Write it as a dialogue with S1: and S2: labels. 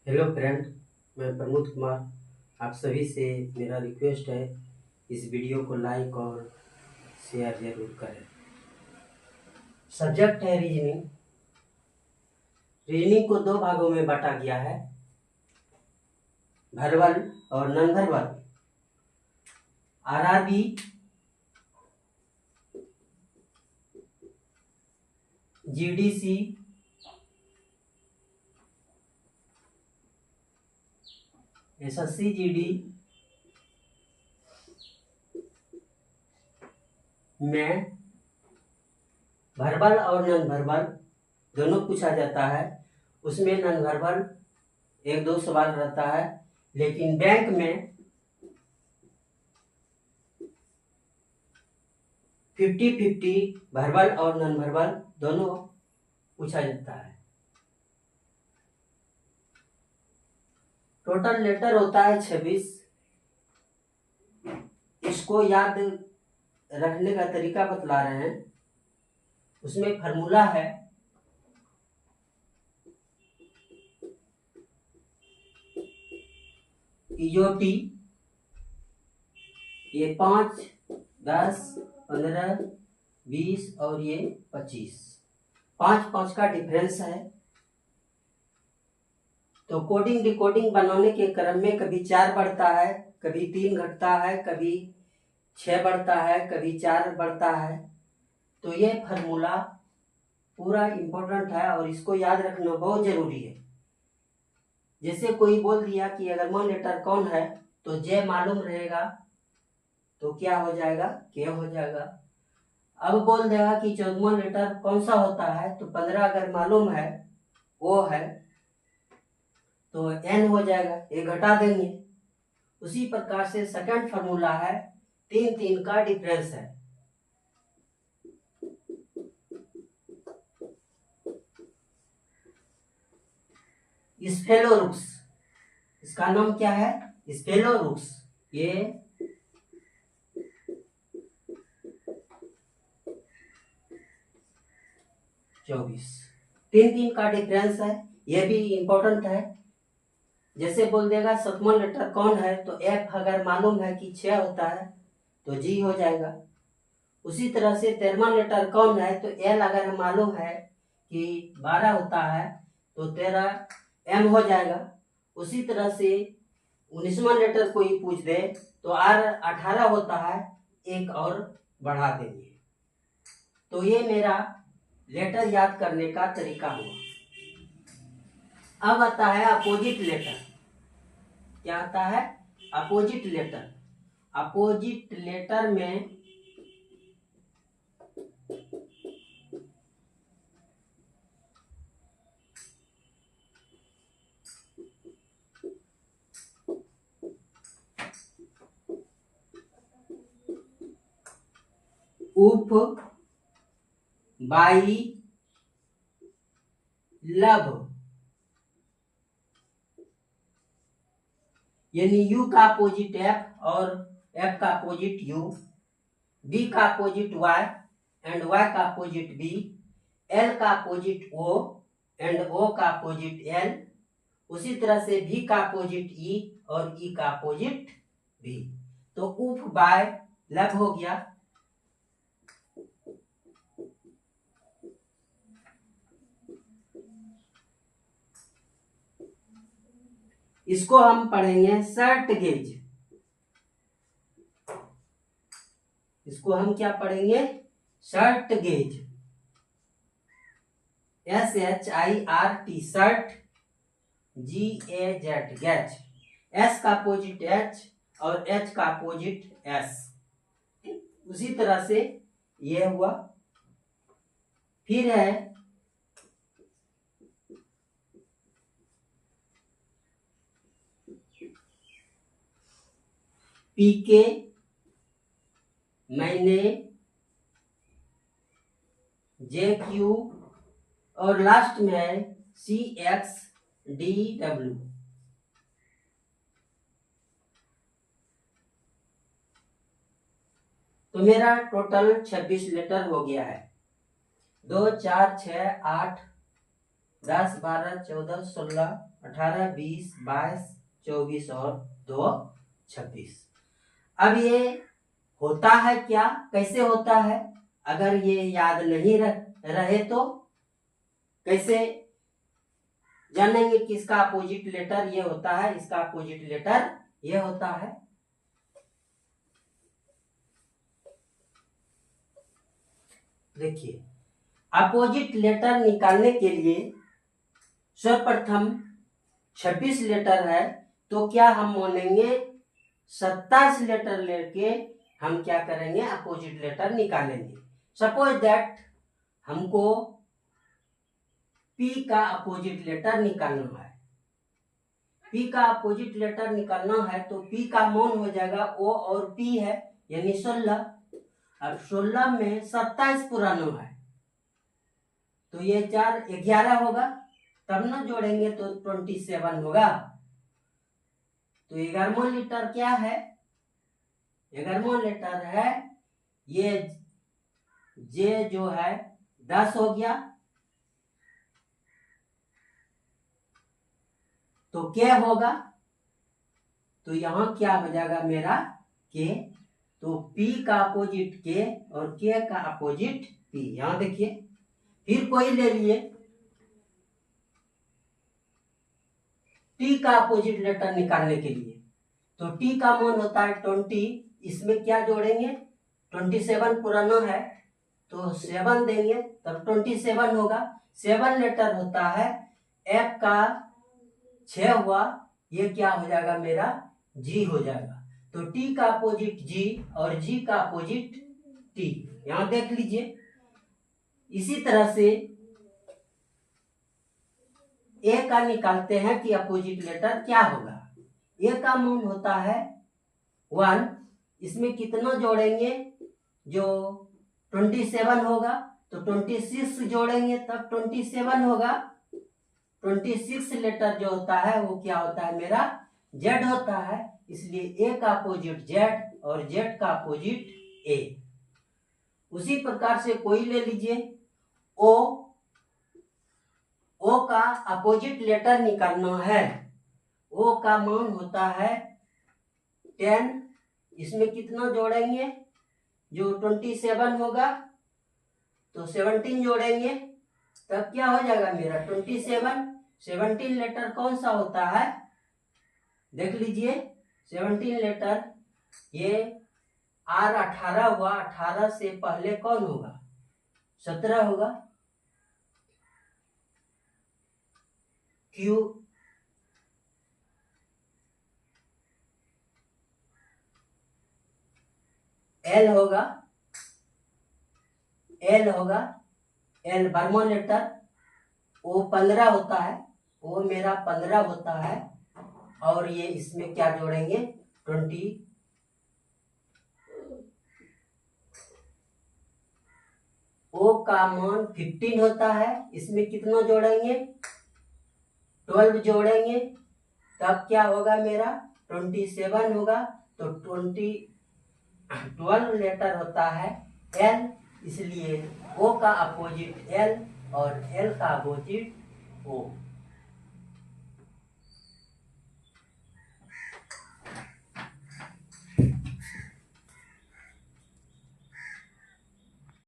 S1: Hello friend, मैं प्रमोद कुमार। आप सभी से मेरा रिक्वेस्ट है, इस वीडियो को लाइक और शेयर जरूर करें। सब्जेक्ट है रीजनिंग। रीजनिंग को दो भागों में बांटा गया है, वर्बल और non verbal. RRB, GDC, SSC GD में वर्बल और नॉन वर्बल दोनों पूछा जाता है। उसमें नॉन वर्बल 1-2 सवाल रहता है, लेकिन बैंक में 50-50 वर्बल और नॉन वर्बल दोनों पूछा जाता है। टोटल लेटर होता है 26। इसको याद रखने का तरीका बतला रहे हैं। उसमें फार्मूला है ईओटी। ये 5, 10, 15, 20 और ये 25, 5-5 का डिफरेंस है। तो कोडिंग डिकोडिंग बनाने के क्रम में कभी 4 बढ़ता है, कभी 3 घटता है, कभी 6 बढ़ता है, कभी 4 बढ़ता है। तो ये फार्मूला पूरा इम्पोर्टेंट है और इसको याद रखना बहुत जरूरी है। जैसे कोई बोल दिया कि अगर मान लेटर कौन है तो जे मालूम रहेगा तो क्या हो जाएगा, के हो जाएगा। अब बोल देगा कि 14वां लेटर कौन सा होता है तो 15 अगर मालूम है वो है तो एन हो जाएगा, ये घटा देंगे। उसी प्रकार से सेकंड फार्मूला है 3-3 का डिफरेंस है। स्फेलोरुक्स, इसका नाम क्या है? स्फेलोरुक्स। ये चौबीस 3-3 का डिफरेंस है। ये भी इंपॉर्टेंट है। जैसे बोल देगा 7वां लेटर कौन है तो एफ अगर मालूम है कि 6 होता है तो जी हो जाएगा। उसी तरह से 13वां लेटर कौन है तो एल अगर मालूम है कि 12 होता है तो 13 एम हो जाएगा। उसी तरह से 19वां लेटर कोई पूछ दे तो आर 18 होता है, एक और बढ़ा देंगे। तो ये मेरा लेटर याद करने का तरीका हुआ। अब आता है अपोजिट लेटर। क्या आता है? Opposite letter. अपोजिट लेटर में उप, बाई, लब, यानी यू का अपोजिट एफ और एफ का अपोजिट यू, बी का अपोजिट वाई एंड वाई का अपोजिट बी, एल का अपोजिट ओ एंड ओ का अपोजिट एल। उसी तरह से भी का अपोजिट ई और ई का अपोजिट भी। तो उप बाय लब हो गया। इसको हम पढ़ेंगे शर्ट गेज। इसको हम क्या पढ़ेंगे? शर्ट गेज। SHIRT शर्ट, GAZ गैज। S का अपोजिट H और H का अपोजिट S। उसी तरह से ये हुआ। फिर है PK, मैंने, JQ और लास्ट में है CXDW। तो मेरा टोटल 26 लेटर हो गया है। 2, 4, 6, 8, 10, 12, 14, 16, 18, 20, 22, 24 और 2, 26। अब ये होता है क्या, कैसे होता है? अगर ये याद नहीं रहे तो कैसे जानेंगे कि इसका अपोजिट लेटर ये होता है, इसका अपोजिट लेटर ये होता है? देखिए, अपोजिट लेटर निकालने के लिए सर्वप्रथम 26 लेटर है, तो क्या हम मानेंगे 27 लेटर लेके हम क्या करेंगे, अपोजिट लेटर निकालेंगे। सपोज दैट हमको P का अपोजिट लेटर निकालना है। P का अपोजिट लेटर निकालना है तो P का मान हो जाएगा O और P है यानी 16। अब 16 में 27 पुराना है तो ये 4 11 होगा, तब ना जोड़ेंगे तो 27 होगा। तो 11वां लेटर क्या है? 11वां लेटर है ये जे जो है 10 हो गया, तो क्या होगा? तो यहां क्या हो जाएगा मेरा के, तो P का अपोजिट के और के का अपोजिट P। यहां देखिए, फिर कोई ले लिए T का अपोजिट लेटर निकालने के लिए, तो T का मान होता है 20, इसमें क्या जोड़ेंगे, 27 पुराना है तो 7 देंगे तब 27 होगा। 7 लेटर होता है, F का 6 हुआ, ये क्या हो जाएगा मेरा G हो जाएगा। तो T का अपोजिट G और G का अपोजिट T, यहां देख लीजिए। इसी तरह से A का निकालते हैं कि अपोजिट लेटर क्या होगा। A का मान होता है 1, इसमें कितना जोड़ेंगे, जो 27 होगा तो 26 जोड़ेंगे तब 27 होगा। 26 लेटर जो होता है वो क्या होता है मेरा Z होता है, इसलिए A का अपोजिट Z और Z का अपोजिट A। उसी प्रकार से कोई ले लीजिए O का अपोजिट लेटर निकालना है। O का मान होता है 10, इसमें कितना जोड़ेंगे, जो 27 होगा तो 17 जोड़ेंगे तब क्या हो जाएगा मेरा 27। 17 लेटर कौन सा होता है, देख लीजिए। 17 लेटर ये R 18 हुआ, 18 से पहले कौन होगा, 17 होगा। Q L होगा, L होगा, L 12वां लेटर। O 15 होता है, O मेरा 15 होता है, और ये इसमें क्या जोड़ेंगे 20। O का मान 15 होता है, इसमें कितना जोड़ेंगे 12 जोड़ेंगे तब क्या होगा मेरा 27 होगा। तो 12 लेटर होता है L, इसलिए O का अपोजिट L और L का अपोजिट O।